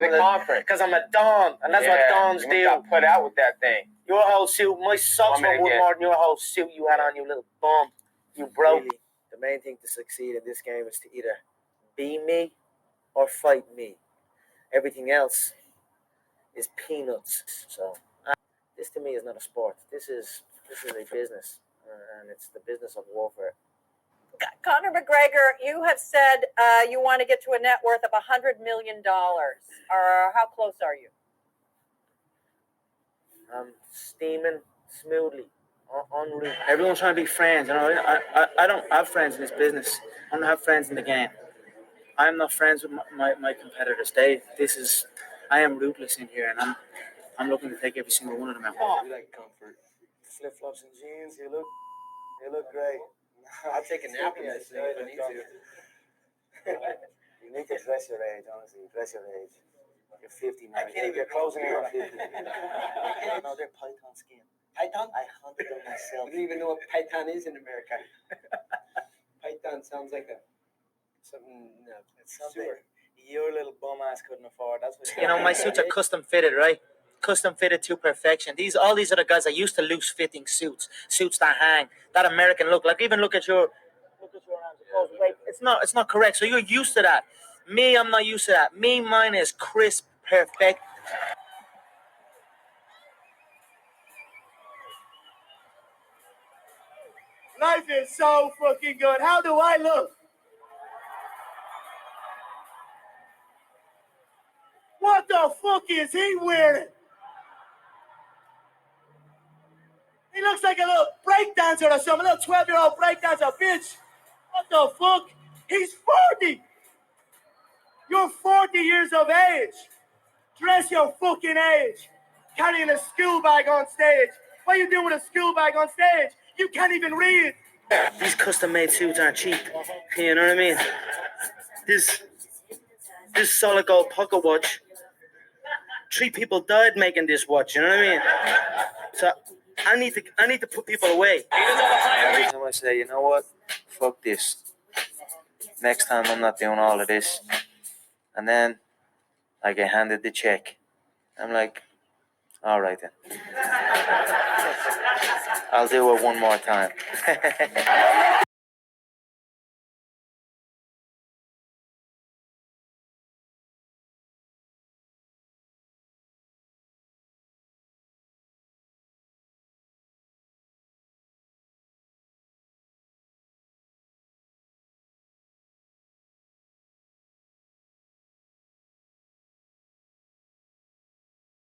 The conference. Because I'm a Don, and that's what Dons do. Got put out with that thing. Your whole suit, my socks were worth more than your whole suit you had on, you little bum. You broke. Really, the main thing to succeed in this game is to either be me or fight me. Everything else is peanuts. So this to me is not a sport. This is a business, and it's the business of warfare. Conor McGregor, you have said you want to get to a net worth of $100 million. Or how close are you? I'm steaming smoothly, en route. Everyone's trying to be friends. You know, I don't have friends in this business. I don't have friends in the game. I'm not friends with my competitors. I am ruthless in here, and I'm looking to take every single one of them out. You like comfort. Flip flops and jeans. You look great. I'll take a nap in this thing if I need to. You need to dress your age, honestly. Dress your age. You're 50 now. You're closing in on 50. No, they're python skin. Python? I hunted them myself. You don't even know what python is in America. Python sounds like something. No, it's something your little bum ass couldn't afford. That's what. You know, my suits are custom fitted, right? Custom fitted to perfection. All these other guys are used to loose fitting suits that hang, that American look. Like even look at your arms. Wait, it's not correct. So you're used to that. Me, I'm not used to that. Mine is crisp, perfect. Life is so fucking good. How do I look? What the fuck is he wearing? He looks like a little breakdancer or something, a little 12-year-old breakdancer, bitch. What the fuck? He's 40. You're 40 years of age. Dress your fucking age. Carrying a school bag on stage. What are you doing with a school bag on stage? You can't even read. These custom-made suits aren't cheap. You know what I mean? This solid gold pocket watch. 3 people died making this watch. You know what I mean? So I need to put people away. Every time I say, you know what? Fuck this. Next time I'm not doing all of this. And then I get handed the check. I'm like, all right then. I'll do it one more time.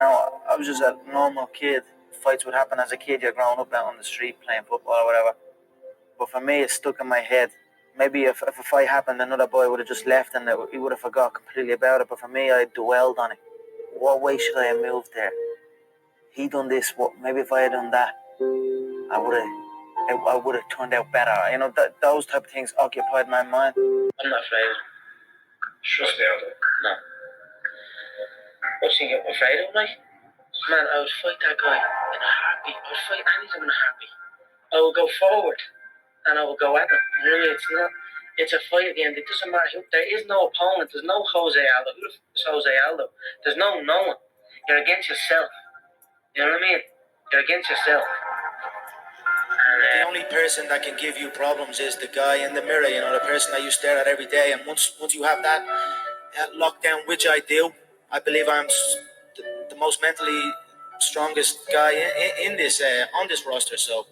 Now, I was just a normal kid. Fights would happen as a kid. You're growing up out on the street playing football or whatever. But for me, it's stuck in my head. Maybe if a fight happened, another boy would have just left and he would have forgot completely about it. But for me, I dwelled on it. What way should I have moved there? He done this. Maybe if I had done that, I would have turned out better. You know, those type of things occupied my mind. I'm not afraid. Trust me, no. What do you think I'm afraid of, like? Man, I would fight that guy in a heartbeat. I would fight anything in a heartbeat. I will go forward and I will go at him. Really, it's a fight at the end. It doesn't matter who. There is no opponent. There's no Jose Aldo. Who is Jose Aldo? There's no one. You're against yourself. You know what I mean? You're against yourself. And, the only person that can give you problems is the guy in the mirror. You know, the person that you stare at every day. And once you have that locked down, which I do, I believe I'm the most mentally strongest guy in this on this roster. So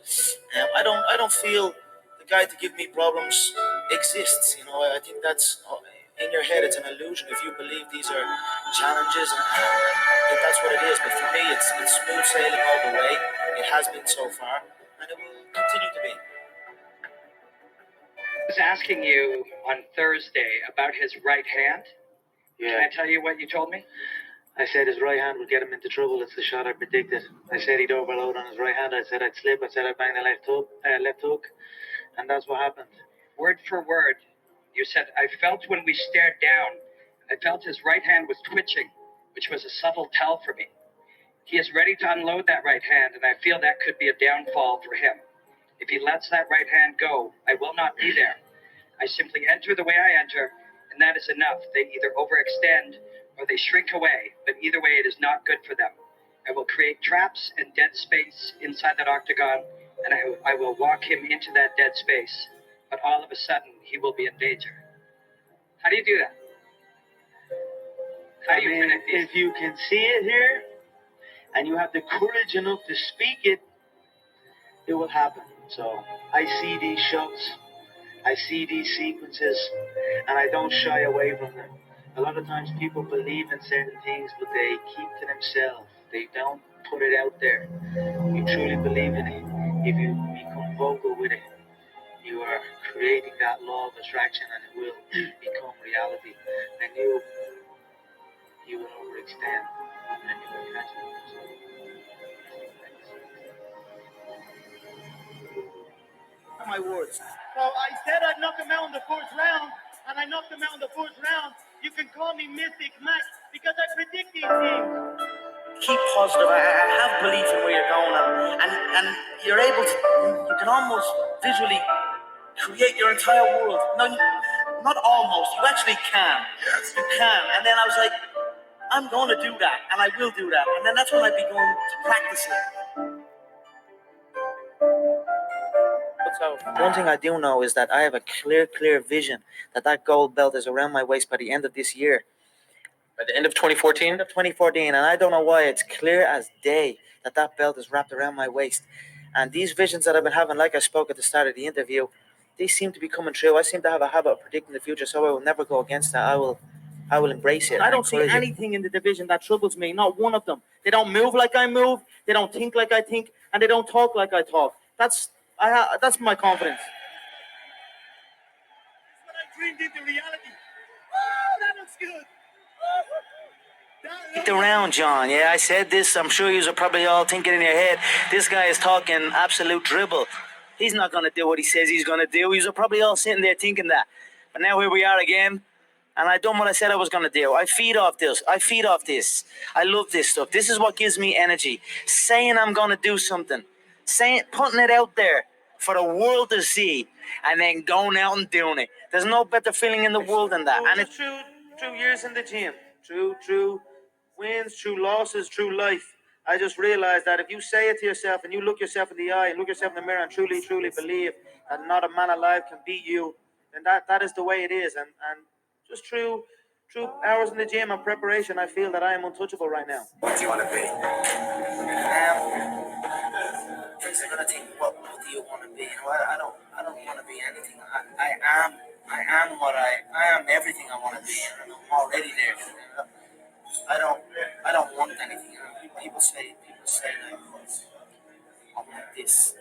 I don't feel the guy to give me problems exists. You know, I think that's in your head. It's an illusion if you believe these are challenges. And that's what it is. But for me, it's smooth sailing all the way. It has been so far, and it will continue to be. I was asking you on Thursday about his right hand. Yeah. Can I tell you what you told me? I said his right hand would get him into trouble. It's the shot I predicted. I said he'd overload on his right hand. I said I'd slip. I said I'd bang the left hook. And that's what happened. Word for word, you said, I felt when we stared down, I felt his right hand was twitching, which was a subtle tell for me. He is ready to unload that right hand, and I feel that could be a downfall for him. If he lets that right hand go, I will not be there. I simply enter the way I enter, and that is enough. They either overextend or they shrink away, but either way, it is not good for them. I will create traps and dead space inside that octagon, and I will walk him into that dead space, but all of a sudden, he will be in danger. How do you do that? How do you connect these? If you can see it here, and you have the courage enough to speak it, it will happen. So I see these shots, I see these sequences, and I don't shy away from them. A lot of times people believe in certain things, but they keep to themselves. They don't put it out there. You truly believe in it. If you become vocal with it, you are creating that law of attraction, and it will become reality. And you will overextend, and you will catch it. My words. So I said I'd knock him out in the fourth round, and I knocked him out in the fourth round. You can call me Mystic Max because I predict these things. Keep positive. I have belief in where you're going, and you're able to. You can almost visually create your entire world. No, not almost. You actually can. Yes. You can. And then I was like, I'm going to do that, and I will do that. And then that's when I began to practice it. So one thing I do know is that I have a clear vision that gold belt is around my waist by the end of this year. By the end of 2014? End of 2014, and I don't know why. It's clear as day that belt is wrapped around my waist. And these visions that I've been having, like I spoke at the start of the interview, they seem to be coming true. I seem to have a habit of predicting the future, so I will never go against that. I will embrace it. I don't see anything in the division that troubles me, not one of them. They don't move like I move, they don't think like I think, and they don't talk like I talk. That's my confidence. That's what I dreamed into reality. Oh, that looks good. Stick around, John. Yeah, I said this. I'm sure you're probably all thinking in your head, this guy is talking absolute dribble. He's not going to do what he says he's going to do. You're probably all sitting there thinking that. But now here we are again, and I done what I said I was going to do. I feed off this. I love this stuff. This is what gives me energy. Saying I'm going to do something. Putting it out there for the world to see, and then going out and doing it. There's no better feeling in the world than that. And it's true years in the gym. True wins, true losses, true life. I just realized that if you say it to yourself and you look yourself in the eye and look yourself in the mirror and truly believe that not a man alive can beat you, then that is the way it is. And just true hours in the gym and preparation, I feel that I am untouchable right now. What do you want to be? Things are gonna think, what do you want to be? You know, I don't want to be anything. I am everything I want to be, and I'm already there. You know? I don't want anything. You know? People say like, I want this, I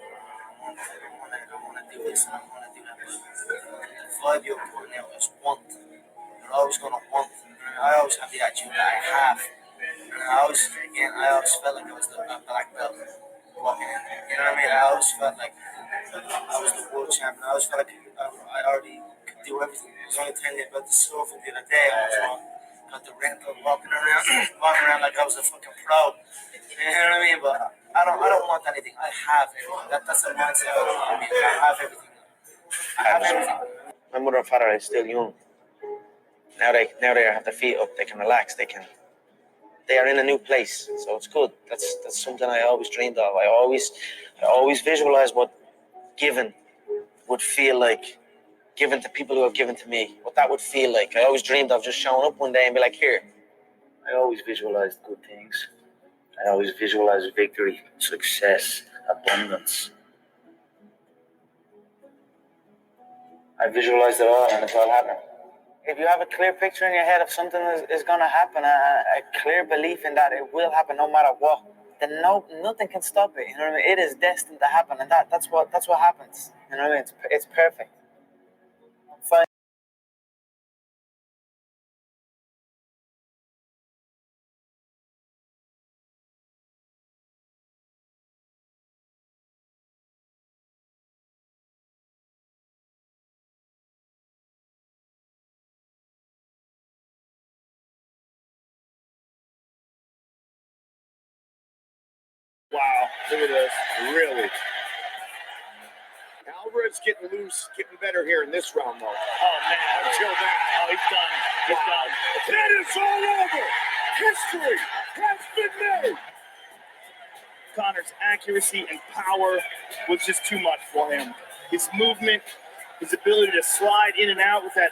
want to do this, and I want to do that. But the vibe you're putting out is want. You're always gonna want. And I always have the attitude that I have. And I always felt like I was a black belt walking in. You know what I mean? I always felt like I was the world champion. I always felt like I already could do everything. I was only telling you about the surfing the other day. I was got the rental, walking around like I was a fucking pro. You know what I mean? But I don't want anything. I have everything. That's the mindset. I mean, I have everything. I have everything. My mother and father are still young. Now they have their feet up. They can relax. They are in a new place, so it's good. That's something I always dreamed of. I always visualized what given would feel like, given to people who have given to me. What that would feel like. I always dreamed of just showing up one day and be like, here. I always visualized good things. I always visualized victory, success, abundance. I visualized it all, and it's all happening. If you have a clear picture in your head of something is going to happen, a clear belief in that it will happen no matter what, then nothing can stop it. You know what I mean? It is destined to happen, and that's what happens. You know what I mean? It's perfect. Fine. Wow, look at this. Really. Alvarez getting loose, getting better here in this round, though. Oh, man. Until then. Oh, he's done. He's done. It's all over. History has been made. Conor's accuracy and power was just too much for him. His movement, his ability to slide in and out with that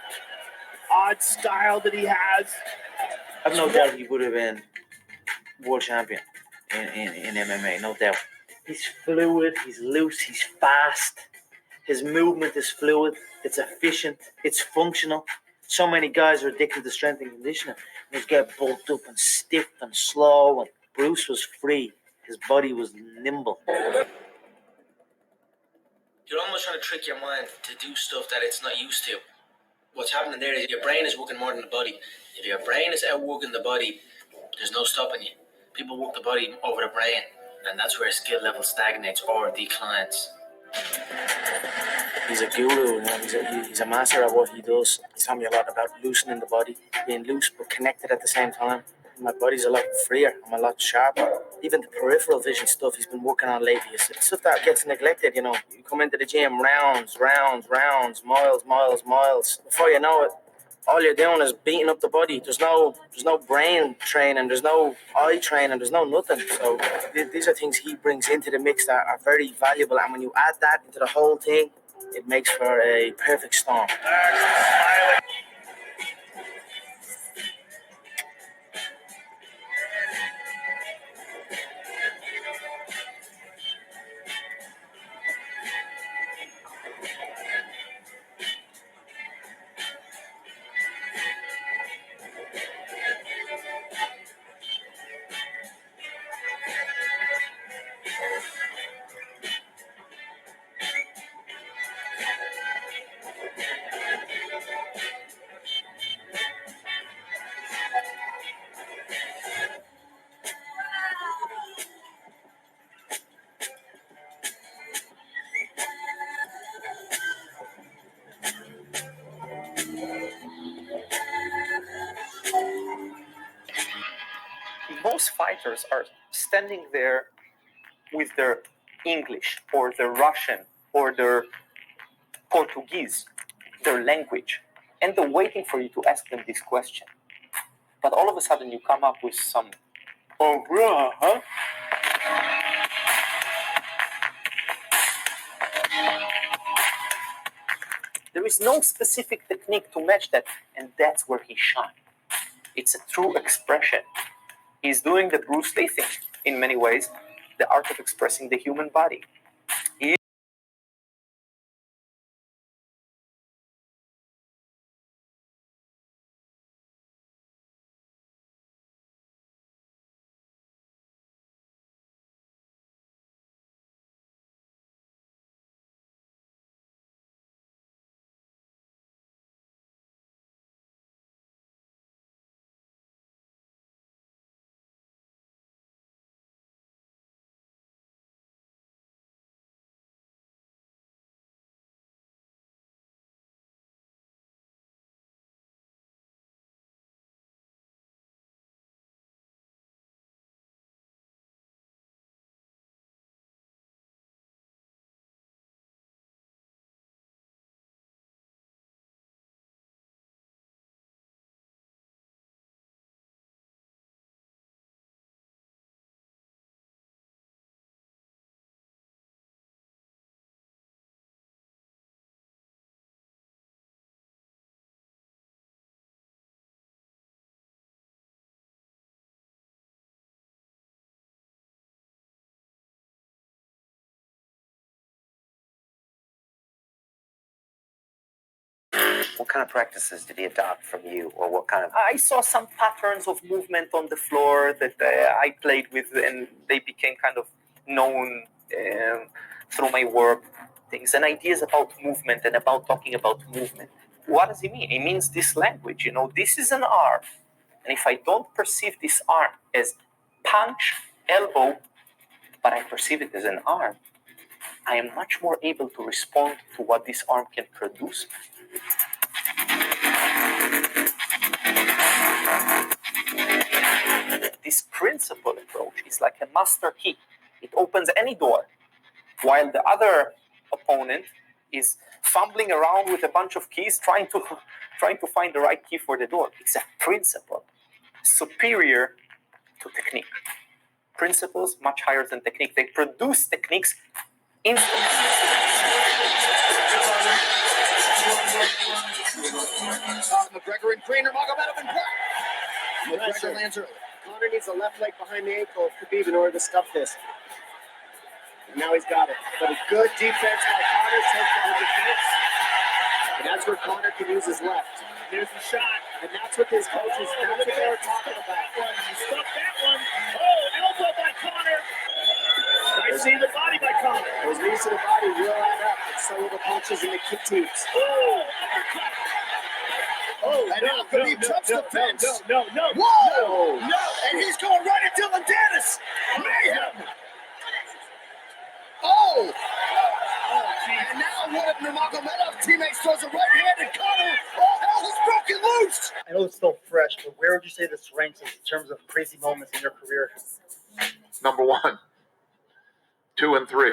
odd style that he has. I've no doubt he would have been world champion in MMA, no doubt. He's fluid, he's loose, he's fast. His movement is fluid, it's efficient, it's functional. So many guys are addicted to strength and conditioning. They get bulked up and stiff and slow, and Bruce was free. His body was nimble. You're almost trying to trick your mind to do stuff that it's not used to. What's happening there is your brain is working more than the body. If your brain is outworking the body, there's no stopping you. People work the body over the brain, and that's where skill level stagnates or declines. He's a guru, he's a master at what he does. He's taught me a lot about loosening the body, being loose but connected at the same time. My body's a lot freer, I'm a lot sharper. Even the peripheral vision stuff he's been working on lately is stuff that gets neglected, You come into the gym, rounds, miles. Before you know it, all you're doing is beating up the body. There's no brain training, there's no eye training, there's no nothing. So these are things he brings into the mix that are very valuable. And when you add that into the whole thing, it makes for a perfect storm. Most fighters are standing there with their English or their Russian or their Portuguese, their language, and they're waiting for you to ask them this question. But all of a sudden you come up with some, oh, bruh, huh? There is no specific technique to match that, and that's where he shines. It's a true expression. He's doing the Bruce Lee thing in many ways, the art of expressing the human body. What kind of practices did he adopt from you, or what kind of? I saw some patterns of movement on the floor that I played with, and they became kind of known through my work. Things and ideas about movement and about talking about movement. What does he mean? It means this language. This is an arm, and if I don't perceive this arm as punch, elbow, but I perceive it as an arm, I am much more able to respond to what this arm can produce. This principle approach is like a master key. It opens any door, while the other opponent is fumbling around with a bunch of keys trying trying to find the right key for the door. It's a principle superior to technique. Principles much higher than technique. They produce techniques instantly. McGregor in green, Nurmagomedov in black. McGregor lands early. Conor needs a left leg behind the ankle of Khabib in order to stuff this. And now he's got it. But a good defense by Conor takes down the defense. And that's where Conor can use his left. There's the shot. And that's what his coaches, that's what they were talking about. He stuck that one. Oh, elbow by Conor. I see the body by Conor. Those knees to the body will add up. And so will the punches and the kick teams. Oh, uppercut. Oh, And now Khabib jumps the fence. No. Whoa! No, and he's going right at Dylan Dennis. Mayhem. Oh! And now one of Nurmagomedov's teammates throws a right hand and Conor, all hell is broken loose. I know it's still fresh, but where would you say this ranks in terms of crazy moments in your career? Number 1, 2, and 3.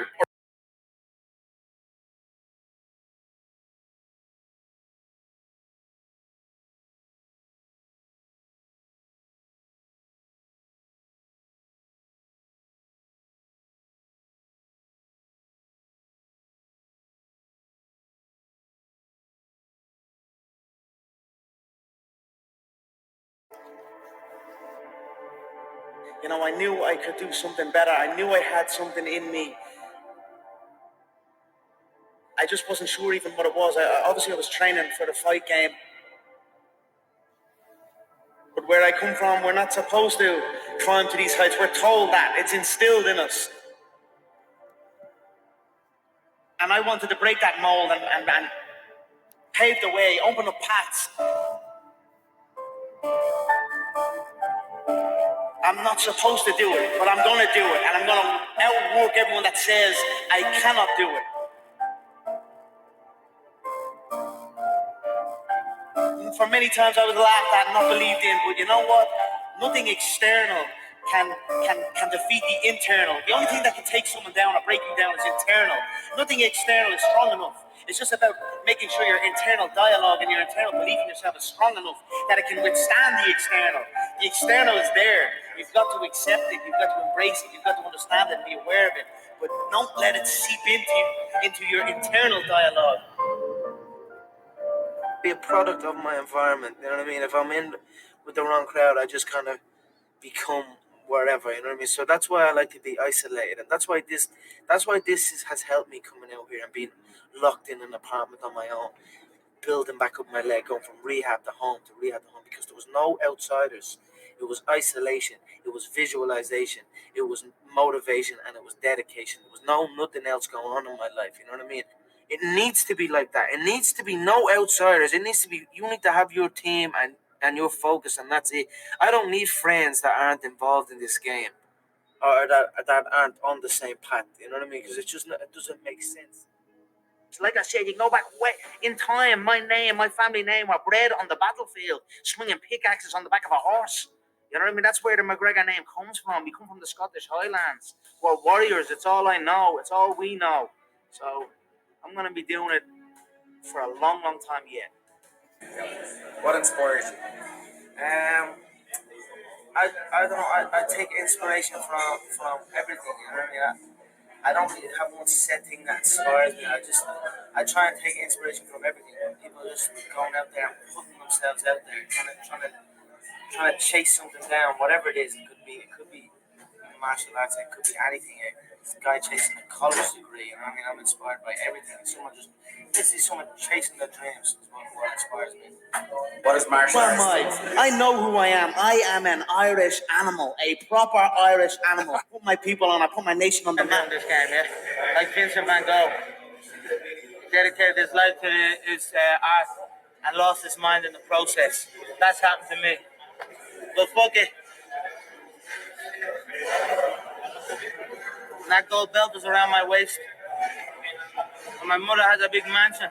You know, I knew I could do something better. I knew I had something in me. I just wasn't sure even what it was. Obviously, I was training for the fight game. But where I come from, we're not supposed to climb to these heights. We're told that. It's instilled in us. And I wanted to break that mold and pave the way, open up paths. I'm not supposed to do it, but I'm going to do it. And I'm going to outwork everyone that says I cannot do it. For many times I was laughed at and not believed in, but you know what? Nothing external can defeat the internal. The only thing that can take someone down or break you down is internal. Nothing external is strong enough. It's just about making sure your internal dialogue and your internal belief in yourself is strong enough that it can withstand the external. The external is there. You've got to accept it. You've got to embrace it. You've got to understand it and be aware of it. But don't let it seep into your internal dialogue. Be a product of my environment. You know what I mean? If I'm in with the wrong crowd, I just kind of become wherever. You know what I mean? So that's why I like to be isolated, and that's why this has helped me coming out here and being locked in an apartment on my own, building back up my leg, going from rehab to home, because there was no outsiders. It was isolation. It was visualization. It was motivation, and it was dedication. There was nothing else going on in my life. You know what I mean? It needs to be like that. It needs to be no outsiders. It needs to be, you need to have your team and your focus, and that's it. I don't need friends that aren't involved in this game or that aren't on the same path. You know what I mean? Because it doesn't make sense. Like I said, you can go back way in time. My family name were bred on the battlefield, swinging pickaxes on the back of a horse. You know what I mean? That's where the McGregor name comes from. We come from the Scottish Highlands. We're warriors. It's all I know. It's all we know. So I'm going to be doing it for a long, long time yet. What inspires you? I don't know. I take inspiration from everything. You know what I mean? I don't really have one set thing that inspires me. I try and take inspiration from everything. People just going out there and putting themselves out there, trying to chase something down, whatever it is. It could be martial arts. It could be anything. This guy chasing a college degree. You know what I mean? I'm inspired by everything. Someone chasing their dreams is what inspires me. What is martial arts? Well, I know who I am. I am an Irish animal, a proper Irish animal. I put my people on. I put my nation on the map. This game, yeah, like Vincent Van Gogh, dedicated his life to his art and lost his mind in the process. That's happened to me. But fuck it. And that gold belt was around my waist. And my mother has a big mansion.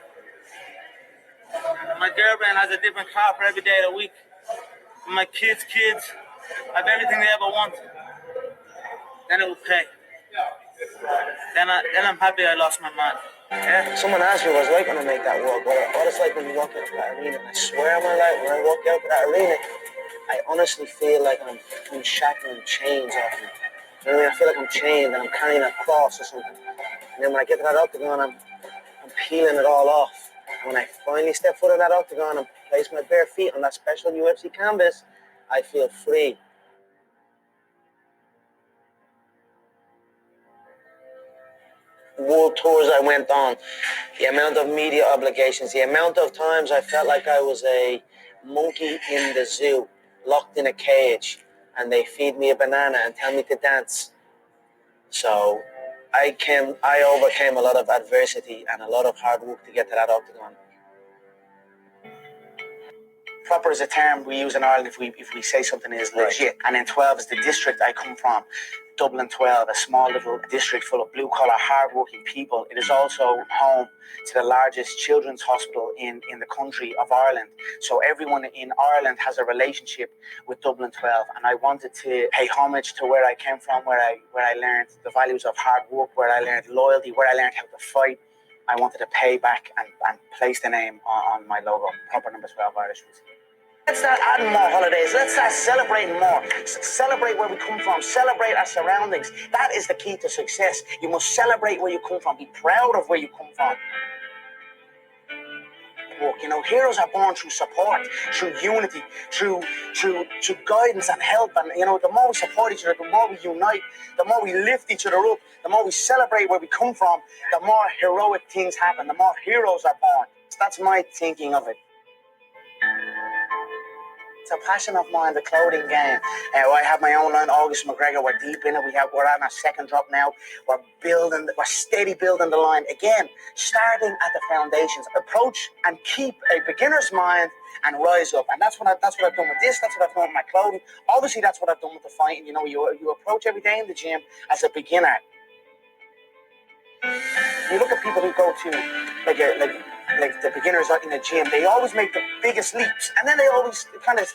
And my girlfriend has a different car for every day of the week. And my kids have everything they ever want. Then it will pay. Then I'm happy I lost my mind. Yeah, someone asked me what it's like when I make that walk, what it's like when you walk out of that arena. And I swear on my life, when I walk out of that arena, I honestly feel like I'm unshackling chains off me. You know what I mean? I feel like I'm chained and I'm carrying a cross or something. And then when I get to that octagon, I'm peeling it all off. And when I finally step foot on that octagon and place my bare feet on that special UFC canvas, I feel free. World tours I went on, the amount of media obligations, the amount of times I felt like I was a monkey in the zoo, locked in a cage, and they feed me a banana and tell me to dance. So I overcame a lot of adversity and a lot of hard work to get to that octagon. Proper is a term we use in Ireland if we say something is legit. And then 12 is the district I come from. Dublin 12, a small little district full of blue-collar, hard-working people. It is also home to the largest children's hospital in the country of Ireland. So everyone in Ireland has a relationship with Dublin 12, and I wanted to pay homage to where I came from, where I learned the values of hard work, where I learned loyalty, where I learned how to fight. I wanted to pay back and place the name on my logo, proper number 12 Irish whiskey. Let's start adding more holidays. Let's start celebrating more. Celebrate where we come from. Celebrate our surroundings. That is the key to success. You must celebrate where you come from. Be proud of where you come from. You know, heroes are born through support, through unity, through guidance and help. And you know, the more we support each other, the more we unite, the more we lift each other up, the more we celebrate where we come from, the more heroic things happen, the more heroes are born. So that's my thinking of it. It's a passion of mine, the clothing game. I have my own line, August McGregor. We're deep in it. We're on our second drop now. We're steady building the line. Again, starting at the foundations. Approach and keep a beginner's mind and rise up. And that's what I've done with this. That's what I've done with my clothing. Obviously, that's what I've done with the fighting. You know, you approach every day in the gym as a beginner. You look at people who go to like the beginners in the gym, they always make the biggest leaps, and then they always kind of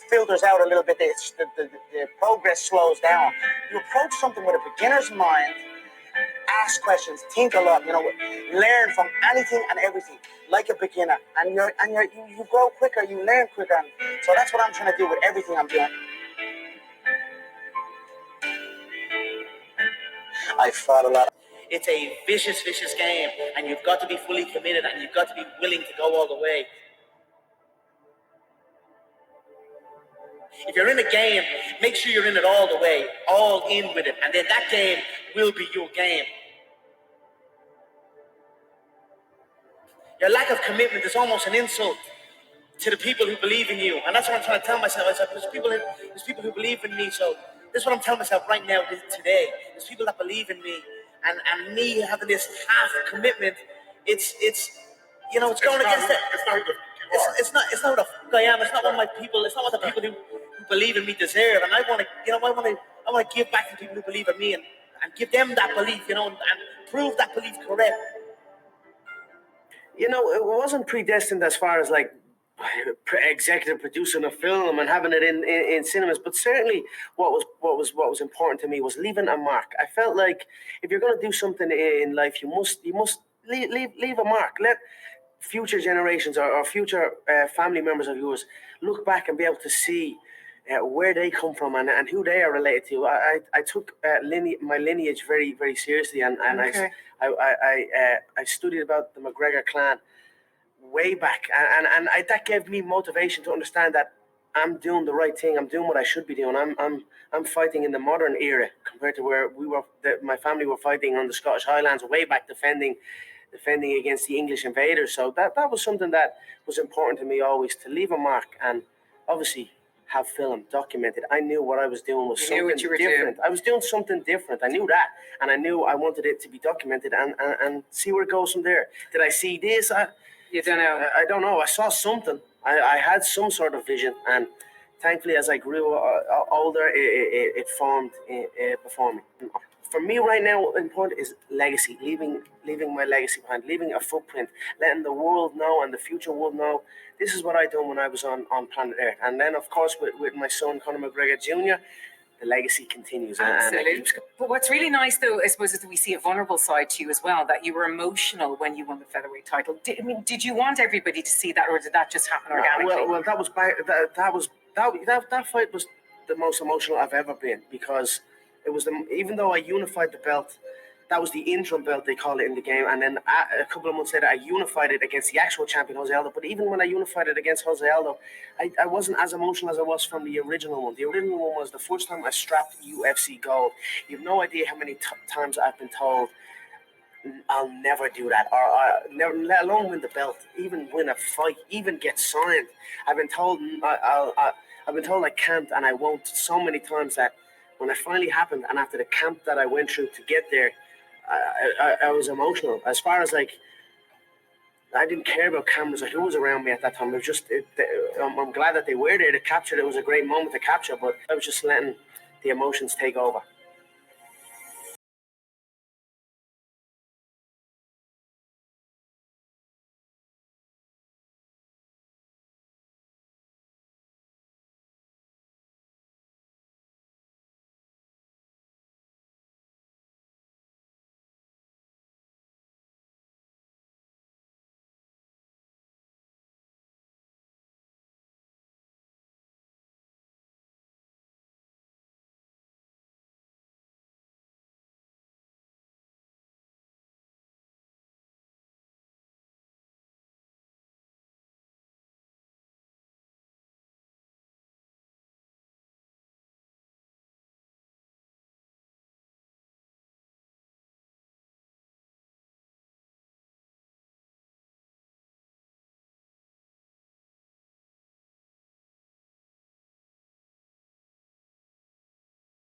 filters out a little bit. The progress slows down. You approach something with a beginner's mind, ask questions, think a lot. You know, learn from anything and everything like a beginner, and you grow quicker, you learn quicker. And so that's what I'm trying to do with everything I'm doing. I fought a lot. It's a vicious game, and you've got to be fully committed, and you've got to be willing to go all the way. If you're in a game, make sure you're in it all the way, all in with it, and then that game will be your game. Your lack of commitment is almost an insult to the people who believe in you, and that's what I'm trying to tell myself. I said, there's people who believe in me, so this is what I'm telling myself right now, today. There's people that believe in me, and me having this half commitment, it's you know, it's going against it. It's not who the fuck I am. It's not what my people. It's not what the people who believe in me deserve. And I want to give back to people who believe in me and give them that belief, you know, and prove that belief correct. You know, it wasn't predestined as far as like executive producing a film and having it in cinemas, but certainly what was important to me was leaving a mark. I felt like if you're going to do something in life, you must leave a mark. Let future generations or future family members of yours look back and be able to see where they come from and who they are related to. I took my lineage very, very seriously, and okay. I studied about the McGregor clan way back, and that gave me motivation to understand that I'm doing the right thing. I'm doing what I should be doing. I'm fighting in the modern era compared to where my family were fighting on the Scottish Highlands way back, defending against the English invaders. So that was something that was important to me always, to leave a mark and obviously have film documented. I knew what I was doing was something different. I was doing something different. I knew that, and I knew I wanted it to be documented and see where it goes from there. Did I see this? You don't know. I don't know. I saw something. I had some sort of vision, and thankfully, as I grew older, it formed before me. For me right now, important is legacy, leaving my legacy behind, leaving a footprint, letting the world know and the future world know this is what I done when I was on planet Earth. And then, of course, with my son, Conor McGregor Jr., the legacy continues. And it Absolutely. keeps going. But what's really nice, though, I suppose, is that we see a vulnerable side to you as well, that you were emotional when you won the featherweight title. Did you want everybody to see that, or did that just happen organically? Well, that fight was the most emotional I've ever been, because it was even though I unified the belt, that was the interim belt, they call it in the game, and then a couple of months later I unified it against the actual champion, Jose Aldo. But even when I unified it against Jose Aldo, I wasn't as emotional as I was from the original one. The original one was the first time I strapped UFC gold. You have no idea how many times I've been told I'll never do that, or never, let alone win the belt, even win a fight, even get signed. I've been told I've been told I can't and I won't so many times that when it finally happened, and after the camp that I went through to get there, I was emotional. As far as like, I didn't care about cameras or who was around me at that time. It was just, I'm glad that they were there to capture it. It was a great moment to capture, but I was just letting the emotions take over.